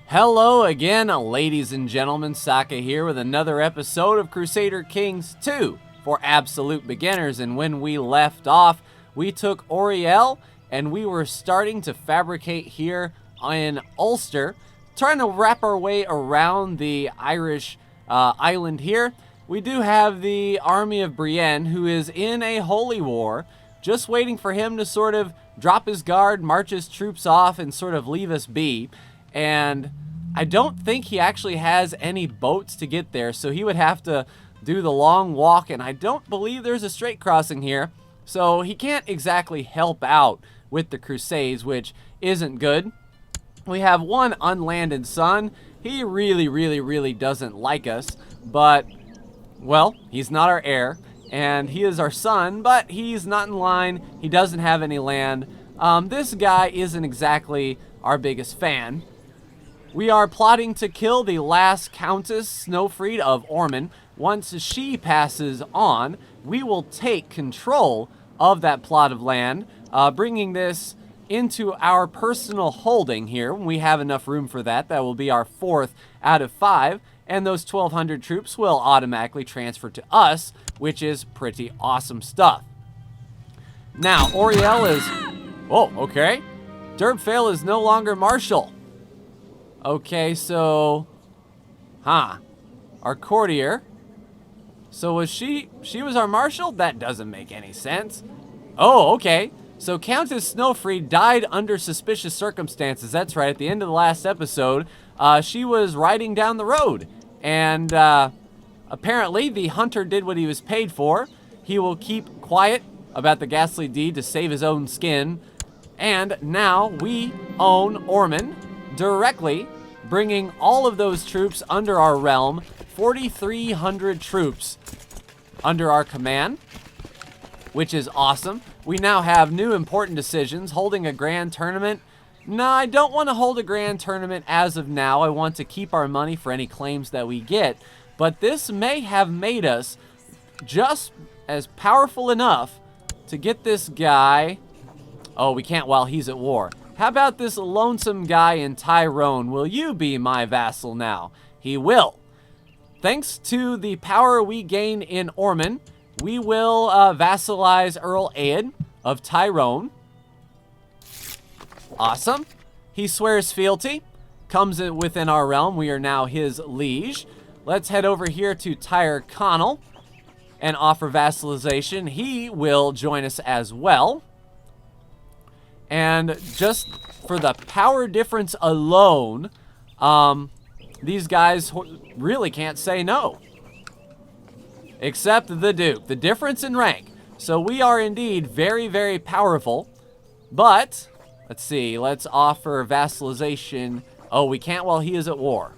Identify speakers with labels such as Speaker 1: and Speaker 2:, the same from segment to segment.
Speaker 1: Hello again, ladies and gentlemen. Saka here with another episode of Crusader Kings 2 for absolute beginners. And when we left off, we took Oriel and we were starting to fabricate here in Ulster, trying to wrap our way around the Irish island here. We do have the army of Brienne, who is in a holy war, just waiting for him to sort of drop his guard, march his troops off, and sort of leave us be. And I don't think he actually has any boats to get there, so he would have to do the long walk, and I don't believe there's a straight crossing here, so he can't exactly help out with the Crusades, which isn't good. We have one unlanded son. He really doesn't like us, but, well, he's not our heir, and he is our son, but he's not in line. He doesn't have any land. This guy isn't exactly our biggest fan. We are plotting to kill the last Countess Snowfried of Ormond. Once she passes on, we will take control of that plot of land, bringing this into our personal holding here. When we have enough room for that, that will be our 4th out of 5, and those 1,200 troops will automatically transfer to us, which is pretty awesome stuff. Now, Oriel is... Oh, okay. Derbfail is no longer Marshal. Okay, so... Our courtier. So was she was our Marshal? That doesn't make any sense. Oh, okay. So Countess Snowfried died under suspicious circumstances. That's right, at the end of the last episode, she was riding down the road. And apparently the hunter did what he was paid for. He will keep quiet about the ghastly deed to save his own skin. And now we own Ormond directly, bringing all of those troops under our realm, 4,300 troops under our command, which is awesome. We now have new important decisions, holding a grand tournament. No, I don't want to hold a grand tournament as of now. I want to keep our money for any claims that we get, but this may have made us just as powerful enough to get this guy. Oh, we can't while he's at war. How about this lonesome guy in Tyrone? Will you be my vassal now? He will. Thanks to the power we gain in Ormond, we will vassalize Earl Aed of Tyrone. Awesome. He swears fealty. Comes in within our realm. We are now his liege. Let's head over here to Tyrconnell and offer vassalization. He will join us as well. And just for the power difference alone, these guys really can't say no. Except the Duke. The difference in rank. So we are indeed very powerful. But, let's see, let's offer vassalization. Oh, we can't while he is at war.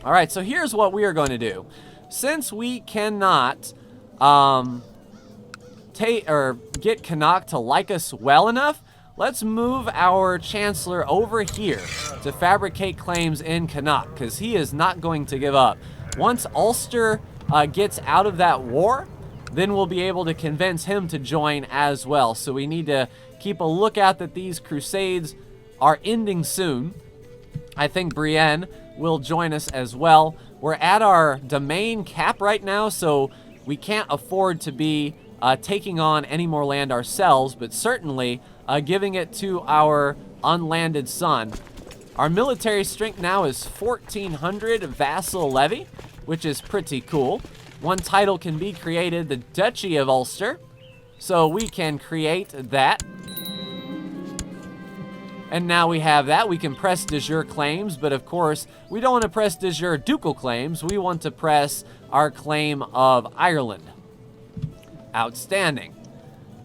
Speaker 1: Alright, so here's what we are going to do. Since we cannot get Connacht to like us well enough, let's move our Chancellor over here to fabricate claims in Connacht, because he is not going to give up. Once Ulster gets out of that war, then we'll be able to convince him to join as well. So we need to keep a lookout that these Crusades are ending soon. I think Brienne will join us as well. We're at our domain cap right now, so we can't afford to be taking on any more land ourselves, but certainly giving it to our unlanded son. Our military strength now is 1,400 vassal levy, which is pretty cool. One title can be created, the Duchy of Ulster, so we can create that. And now we have that. We can press de jure claims, but of course, we don't want to press de jure ducal claims. We want to press our claim of Ireland. Outstanding.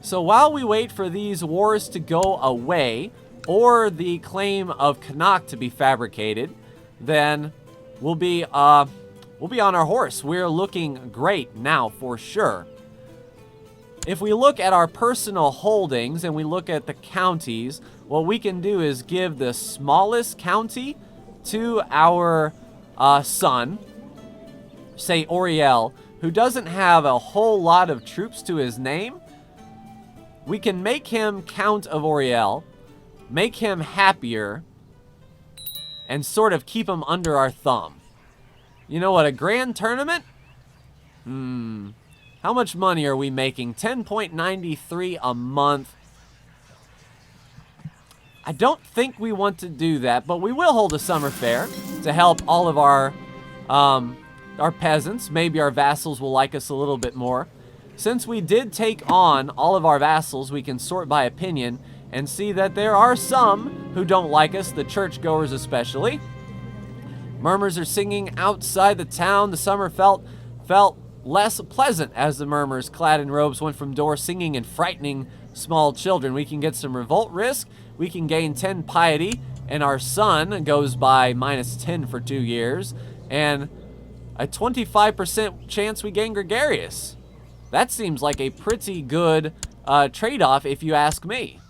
Speaker 1: So while we wait for these wars to go away, or the claim of Connacht to be fabricated, then we'll be on our horse. We're looking great now for sure. If we look at our personal holdings and we look at the counties, what we can do is give the smallest county to our son, say Oriel, who doesn't have a whole lot of troops to his name. We can make him Count of Oriel, make him happier, and sort of keep them under our thumb. You know what, a grand tournament? How much money are we making? 10.93 a month. I don't think we want to do that, but we will hold a summer fair to help all of our peasants. Maybe our vassals will like us a little bit more. Since we did take on all of our vassals, we can sort by opinion and see that there are some who don't like us, the churchgoers especially. Murmurs are singing outside the town. The summer felt less pleasant as the murmurs, clad in robes, went from door singing and frightening small children. We can get some revolt risk. We can gain 10 piety, and our son goes by -10 for 2 years, and a 25% chance we gain gregarious. That seems like a pretty good trade-off if you ask me.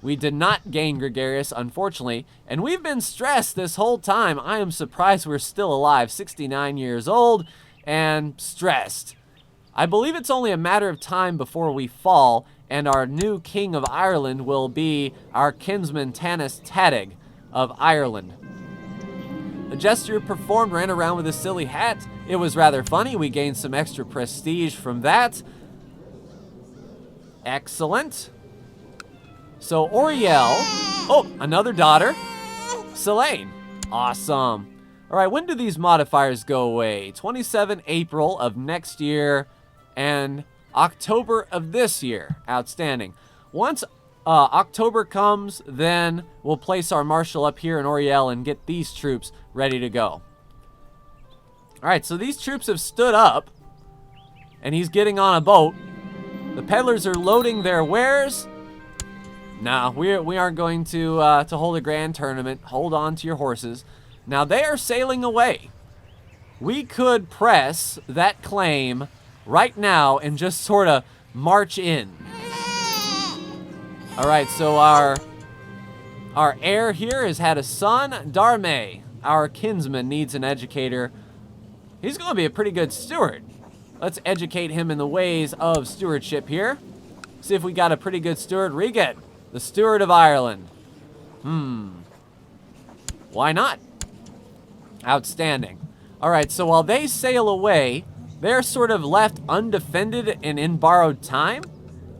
Speaker 1: We did not gain gregarious, unfortunately, and we've been stressed this whole time. I am surprised we're still alive, 69 years old, and stressed. I believe it's only a matter of time before we fall, and our new King of Ireland will be our kinsman Tanis Tadig of Ireland. The jester performed, ran around with a silly hat. It was rather funny. We gained some extra prestige from that. Excellent. So Oriel, oh, another daughter, Selene. Awesome. All right, when do these modifiers go away? 27 April of next year and October of this year. Outstanding. Once October comes, then we'll place our marshal up here in Oriel and get these troops ready to go. All right, so these troops have stood up, and he's getting on a boat. The peddlers are loading their wares. No, we aren't going to hold a grand tournament. Hold on to your horses. Now, they are sailing away. We could press that claim right now and just sort of march in. All right, so our heir here has had a son, Darme. Our kinsman needs an educator. He's going to be a pretty good steward. Let's educate him in the ways of stewardship here. See if we got a pretty good steward. Regan, the steward of Ireland. Why not? Outstanding. All right, so while they sail away, they're sort of left undefended and in borrowed time.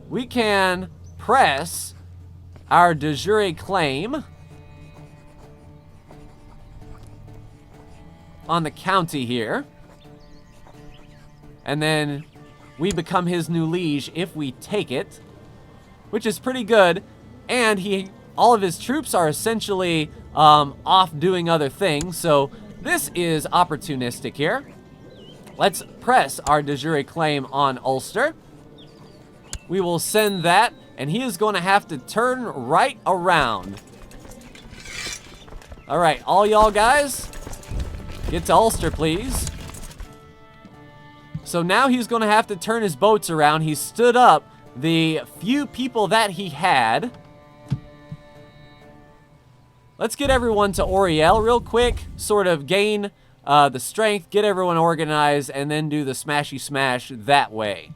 Speaker 1: We can press our de jure claim on the county here. And then we become his new liege if we take it, which is pretty good. And all of his troops are essentially off doing other things, so this is opportunistic here. Let's press our de jure claim on Ulster. We will send that, and he is going to have to turn right around. All right, all y'all guys, get to Ulster, please. So now he's going to have to turn his boats around. He stood up the few people that he had. Let's get everyone to Oriel real quick, sort of gain the strength, get everyone organized, and then do the smashy smash that way.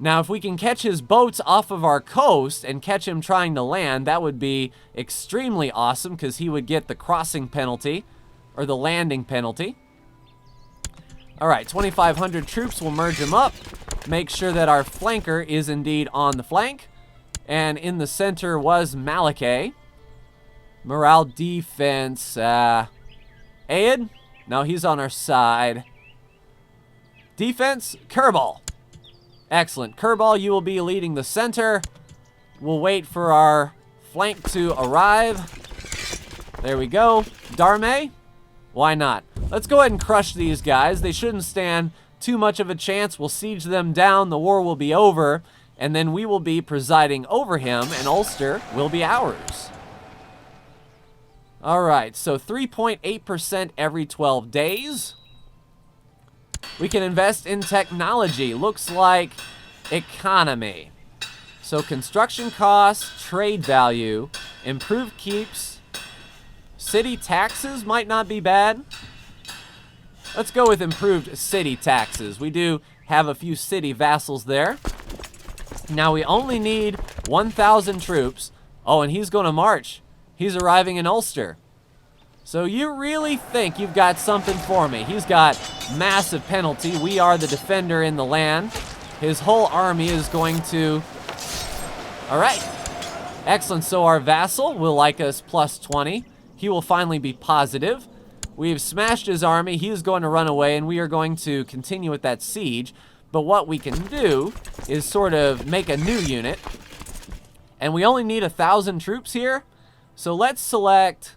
Speaker 1: Now, if we can catch his boats off of our coast and catch him trying to land, that would be extremely awesome because he would get the crossing penalty or the landing penalty. All right, 2,500 troops. We'll merge them up. Make sure that our flanker is indeed on the flank. And in the center was Malachi. Morale defense. Aid? No, he's on our side. Defense, Kerbal. Excellent. Kerbal, you will be leading the center. We'll wait for our flank to arrive. There we go. Darme? Why not? Let's go ahead and crush these guys. They shouldn't stand too much of a chance. We'll siege them down. The war will be over. And then we will be presiding over him, and Ulster will be ours. All right, so 3.8% every 12 days. We can invest in technology. Looks like economy. So construction costs, trade value, improved keeps, city taxes might not be bad. Let's go with improved city taxes. We do have a few city vassals there. Now we only need 1,000 troops. Oh, and he's going to march. He's arriving in Ulster. So you really think you've got something for me. He's got massive penalty. We are the defender in the land. His whole army is going to... All right. Excellent. So our vassal will like us plus 20. He will finally be positive. We've smashed his army. He is going to run away, and we are going to continue with that siege. But what we can do is sort of make a new unit. And we only need 1,000 troops here. So let's select...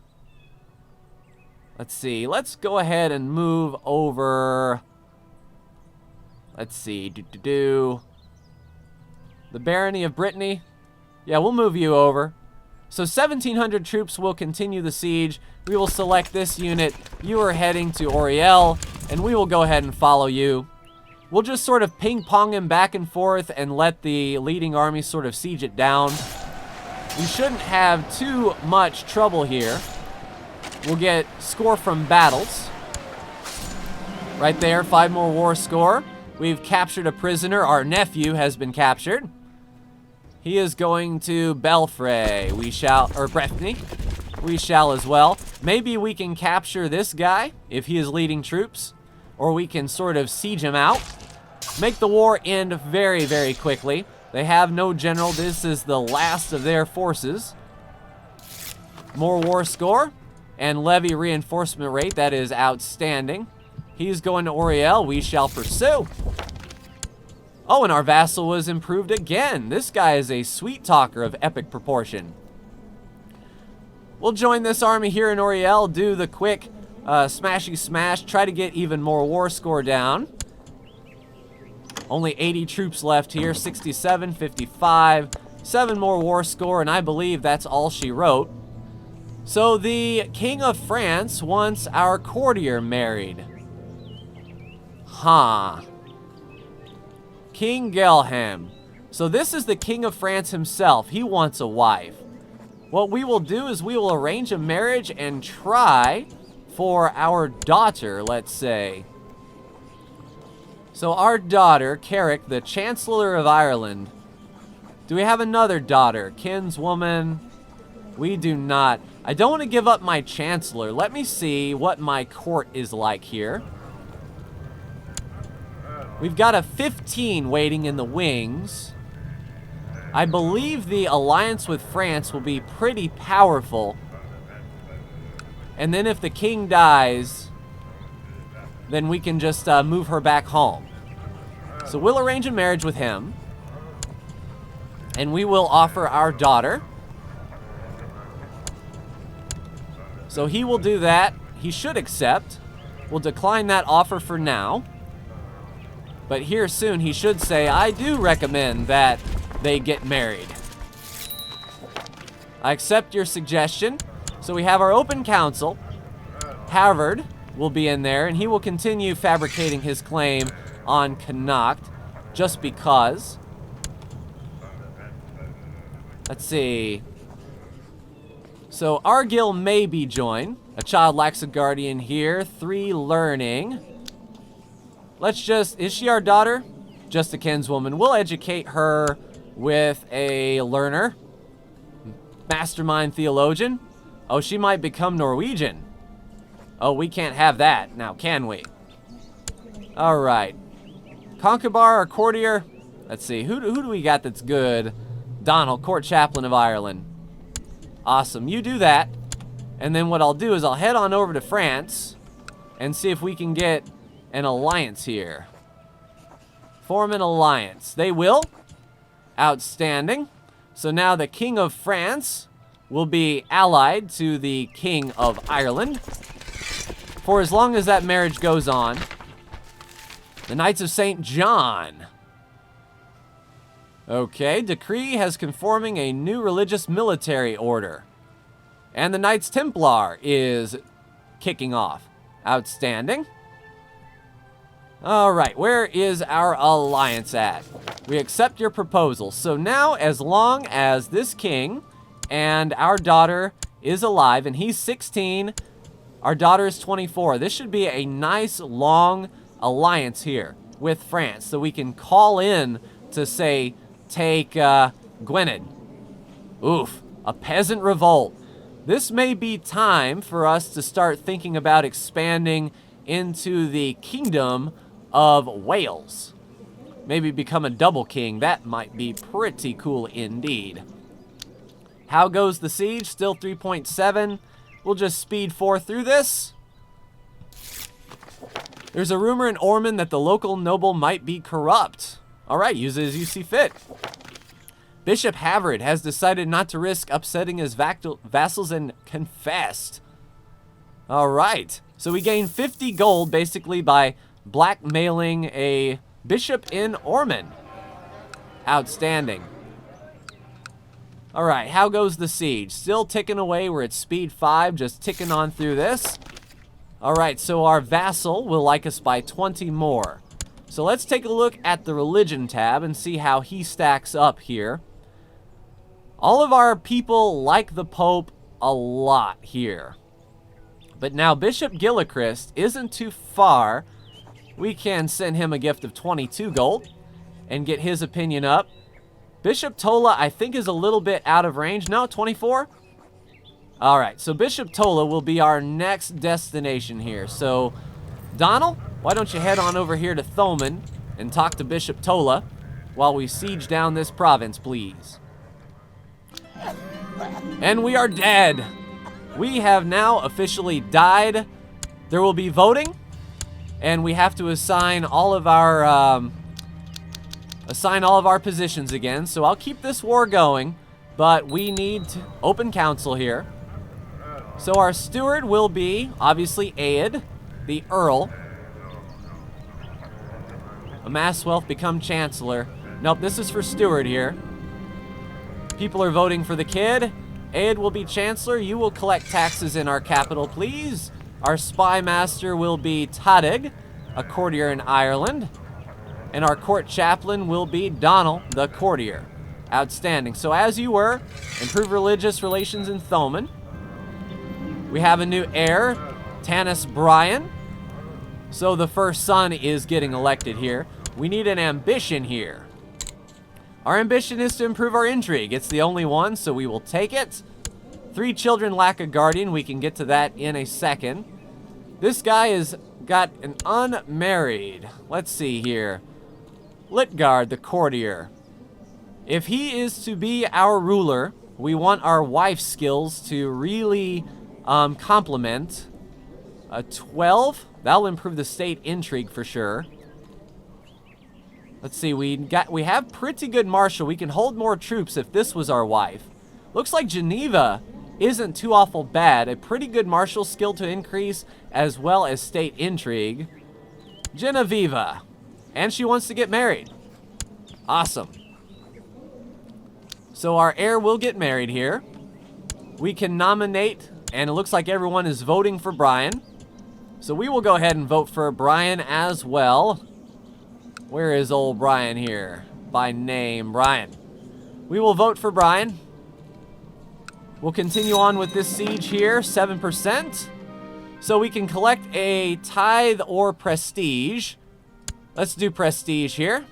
Speaker 1: Let's see. Let's go ahead and move over... Let's see. The Barony of Brittany. Yeah, we'll move you over. So 1,700 troops will continue the siege. We will select this unit. You are heading to Oriel, and we will go ahead and follow you. We'll just sort of ping-pong him back and forth and let the leading army sort of siege it down. We shouldn't have too much trouble here. We'll get score from battles. Right there, 5 more war score. We've captured a prisoner. Our nephew has been captured. He is going to Belfray. We shall, or Breffni. We shall as well. Maybe we can capture this guy if he is leading troops, or we can sort of siege him out. Make the war end very, very quickly. They have no general. This is the last of their forces. More war score and levy reinforcement rate. That is outstanding. He's going to Oriel. We shall pursue. Oh, and our vassal was improved again. This guy is a sweet talker of epic proportion. We'll join this army here in Oriel, do the quick smashy smash, try to get even more war score down. Only 80 troops left here, 67, 55, 7 more war score, and I believe that's all she wrote. So the King of France wants our courtier married. Huh. King Gelham. So this is the King of France himself. He wants a wife. What we will do is we will arrange a marriage and try for our daughter, let's say. So our daughter, Carrick, the Chancellor of Ireland. Do we have another daughter? Kinswoman? We do not. I don't want to give up my Chancellor. Let me see what my court is like here. We've got a 15 waiting in the wings. I believe the alliance with France will be pretty powerful. And then if the king dies, then we can just move her back home. So we'll arrange a marriage with him. And we will offer our daughter. So he will do that. He should accept. We'll decline that offer for now. But here soon he should say, I do recommend that they get married. I accept your suggestion. So we have our open council. Harvard will be in there, and he will continue fabricating his claim on Connacht just because. Let's see. So Argyll may be joined. A child lacks a guardian here. 3 learning. Let's just, is she our daughter? Just a kinswoman. We'll educate her with a learner. Mastermind theologian. Oh, she might become Norwegian. Oh, we can't have that now, can we? All right. Concobar or courtier? Let's see. Who do we got that's good? Donald, court chaplain of Ireland. Awesome. You do that. And then what I'll do is I'll head on over to France and see if we can get an alliance here. Form an alliance. They will. Outstanding. So now the King of France will be allied to the King of Ireland for as long as that marriage goes on. The Knights of St. John. Okay, decree has conforming a new religious military order. And the Knights Templar is kicking off. Outstanding. All right, where is our alliance at? We accept your proposal. So now, as long as this king and our daughter is alive, and he's 16, our daughter is 24, this should be a nice, long alliance here with France. So we can call in to, say, take Gwynedd. Oof, a peasant revolt. this may be time for us to start thinking about expanding into the kingdom of Wales. Maybe become a double king. That might be pretty cool indeed. How goes the siege? Still 3.7. We'll just speed 4 through this. There's a rumor in Ormond that the local noble might be corrupt. Alright, use it as you see fit. Bishop Havard has decided not to risk upsetting his vassals and confessed. Alright, so we gain 50 gold basically by blackmailing a bishop in Ormond. Outstanding. Alright, how goes the siege? Still ticking away. We're at speed 5, just ticking on through this. Alright, so our vassal will like us by 20 more. So let's take a look at the religion tab and see how he stacks up here. All of our people like the Pope a lot here. But now Bishop Gillichrist isn't too far. We can send him a gift of 22 gold and get his opinion up. Bishop Tola, I think, is a little bit out of range. No, 24? Alright, so Bishop Tola will be our next destination here. So, Donald, why don't you head on over here to Thomond and talk to Bishop Tola while we siege down this province, please. And we are dead. We have now officially died. There will be voting, and we have to assign all of our positions again. So I'll keep this war going, but we need to open council here. So our steward will be, obviously, Aed, the Earl. Amass wealth, become chancellor. Nope, this is for steward here. People are voting for the kid. Aed will be chancellor. You will collect taxes in our capital, please. Our spy master will be Tadig, a courtier in Ireland. And our court chaplain will be Donald, the courtier. Outstanding. So as you were, improve religious relations in Thomond. We have a new heir, Tanis Brian. So the first son is getting elected here. We need an ambition here. Our ambition is to improve our intrigue. It's the only one, so we will take it. 3 children lack a guardian. We can get to that in a second. This guy has got an unmarried. Let's see here. Litgard, the courtier. If he is to be our ruler, we want our wife's skills to really complement. A 12, that'll improve the state intrigue for sure. Let's see, we have pretty good martial. We can hold more troops if this was our wife. Looks like Geneva isn't too awful bad. A pretty good martial skill to increase as well as state intrigue. Genevieve. And she wants to get married. Awesome. So our heir will get married here. We can nominate, and it looks like everyone is voting for Brian. So we will go ahead and vote for Brian as well. Where is old Brian here? By name, Brian. We will vote for Brian. We'll continue on with this siege here, 7%. So we can collect a tithe or prestige. Let's do prestige here.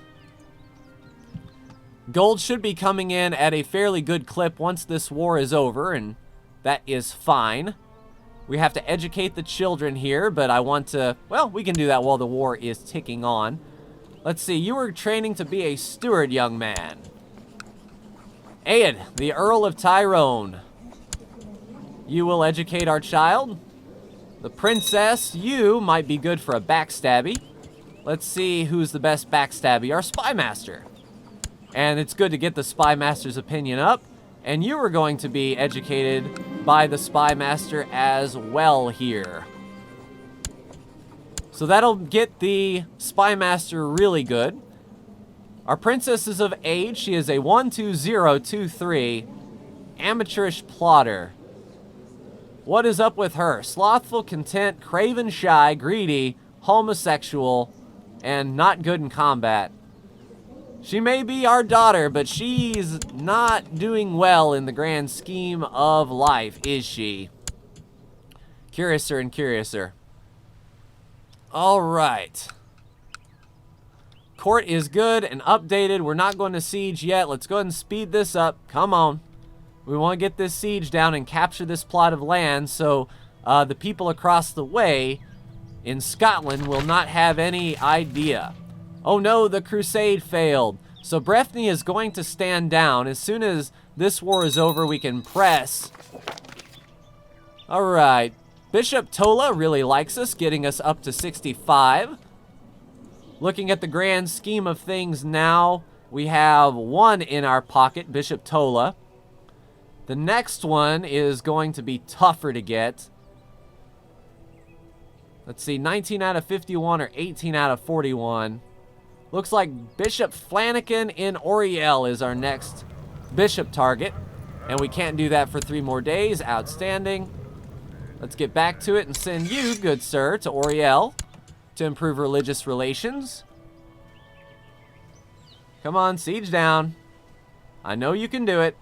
Speaker 1: Gold should be coming in at a fairly good clip once this war is over, and that is fine. We have to educate the children here, but I want to, well, we can do that while the war is ticking on. Let's see, you were training to be a steward, young man. Aed, the Earl of Tyrone. You will educate our child. The princess, you might be good for a backstabby. Let's see who's the best backstabby. Our spy master. And it's good to get the spy master's opinion up. And you are going to be educated by the spy master as well here. So that'll get the spy master really good. Our princess is of age. She is a 12023 amateurish plotter. What is up with her? Slothful, content, craven, shy, greedy, homosexual, and not good in combat. She may be our daughter, but she's not doing well in the grand scheme of life, is she? Curiouser and curiouser. All right. Court is good and updated. We're not going to siege yet. Let's go ahead and speed this up. Come on. We want to get this siege down and capture this plot of land so the people across the way in Scotland will not have any idea. Oh no, the crusade failed. So Breffni is going to stand down. As soon as this war is over, we can press. All right. Bishop Tola really likes us, getting us up to 65. Looking at the grand scheme of things now, we have one in our pocket, Bishop Tola. The next one is going to be tougher to get. Let's see, 19 out of 51 or 18 out of 41. Looks like Bishop Flanagan in Oriel is our next bishop target. And we can't do that for 3 more days. Outstanding. Let's get back to it and send you, good sir, to Oriel to improve religious relations. Come on, siege down. I know you can do it.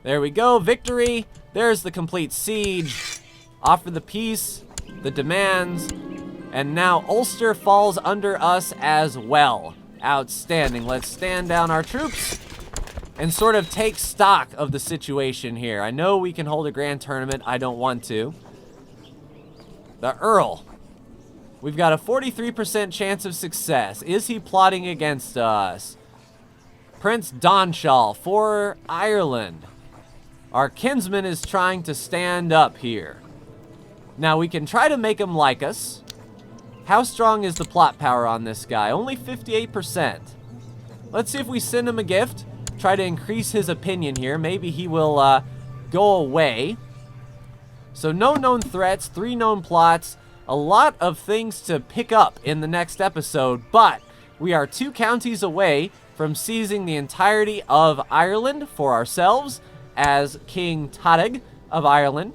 Speaker 1: There we go, victory. There's the complete siege. Offer the peace, the demands, and now Ulster falls under us as well. Outstanding. Let's stand down our troops and sort of take stock of the situation here. I know we can hold a grand tournament. I don't want to. The Earl. We've got a 43% chance of success. Is he plotting against us? Prince Donshall for Ireland. Our kinsman is trying to stand up here. Now, we can try to make him like us. How strong is the plot power on this guy? Only 58%. Let's see if we send him a gift. Try to increase his opinion here. Maybe he will go away. So no known threats, 3 known plots. A lot of things to pick up in the next episode, but we are 2 counties away from seizing the entirety of Ireland for ourselves as King Tadig of Ireland.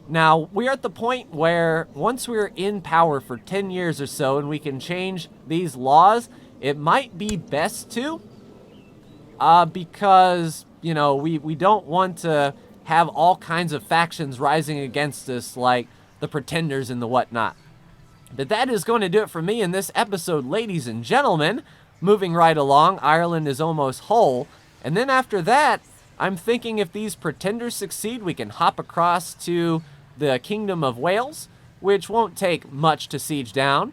Speaker 1: Now, we're at the point where once we're in power for 10 years or so and we can change these laws, it might be best to, because, you know, we don't want to have all kinds of factions rising against us like the Pretenders and the whatnot. But that is going to do it for me in this episode, ladies and gentlemen. Moving right along, Ireland is almost whole. And then after that, I'm thinking if these Pretenders succeed, we can hop across to the Kingdom of Wales, which won't take much to siege down.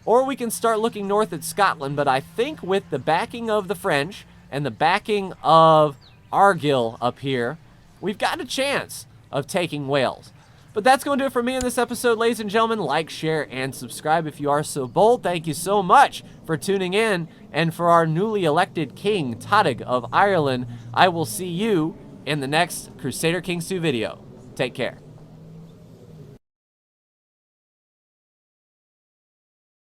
Speaker 1: Or we can start looking north at Scotland, but I think with the backing of the French and the backing of Argyll up here, we've got a chance of taking Wales. But that's going to do it for me in this episode, ladies and gentlemen. Like, share, and subscribe if you are so bold. Thank you so much for tuning in. And for our newly elected King, Tadig of Ireland, I will see you in the next Crusader Kings 2 video. Take care.